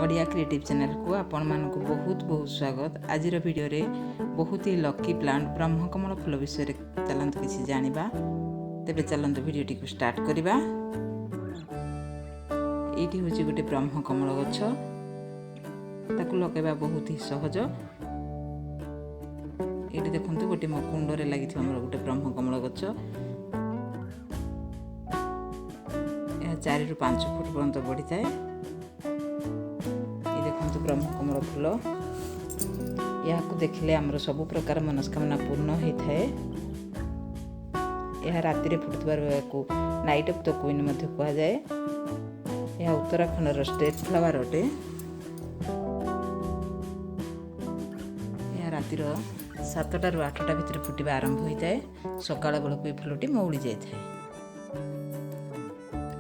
Odia creative channel को आपण मानक बहुत बहुत स्वागत। आज वीडियो रे बहुत ही लकी प्लांट ब्रह्मकमल फूल विषय चलते किसी जानिबा। तेबे चलते वीडियो टी को स्टार्ट करिबा। एठी होची गोटे ब्रह्मकमल गछ, ताकू लगेबा बहुत ही सहज। एठी देखंतु गोटे मो कुंड रे लागि छ हमर गोटे ब्रह्मकमल गछ। या 4 ରୁ 5 फुट पर्यंत बढ़ी थाए। देखो ब्रह्मकमल फूल या देखले आमर सब प्रकार मनस्कामना पूर्ण होता है। यह राति रे फुटुबार को नाइट ऑफ द क्वीन मध्य कहा जाए। यह उत्तराखंड स्टेट फ्लावर अटे। यह रातिर 7टा ରୁ 8टा भितर फुटिबा आरंभ होता है। सकाळ बेलू ये फूलटी मौली जाए।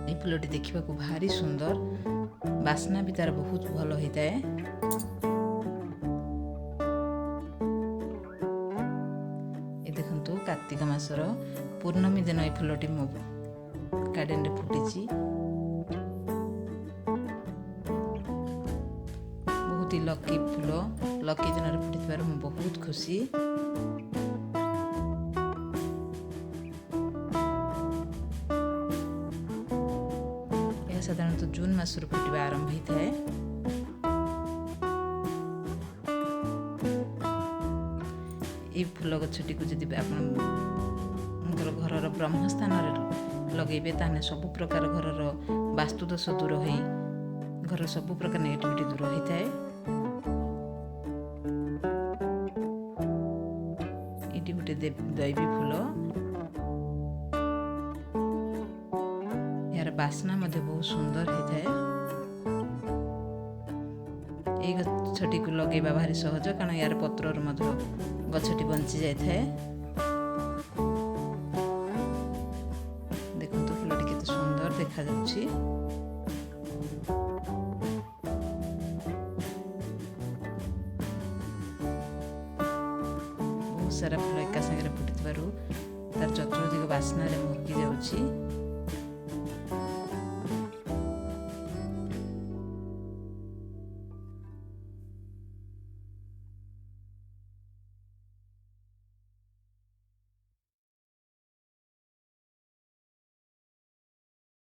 ये फूलटी देखा भारी सुंदर, बास्ना भी तार बहुत भल होता है। ये देखंतु कार्तिक मासर पूर्णमी दिन ये फूलटी मो गार्डन रे फुटी। बहुत ही लकी फूल, लकी दिन रे फुटी मु बहुत खुशी। साधारणतः जून मासर फुटवा आरंभ होता है। ये फूल गछटी को जदि घर ब्रह्मस्थान लगेबे ताने सब प्रकार घर वास्तुदोष दूर हो, घर सब प्रकार नेगेटिविटी दूर होता है। ये गोटे दैवी फूल, यार बास्ना मध्य बहुत सुंदर होता है। ये गछटी को लगेबा भारी सहज, कारण यार पत्र मध्य गछटी बंची जाए। देखो तो फूलटी केते सुंदर देखा जाउछि। बहुत सारा फूल एका संगे फुटिबारु तार चतुर्दिग बास्ना रे महकी जाउछि।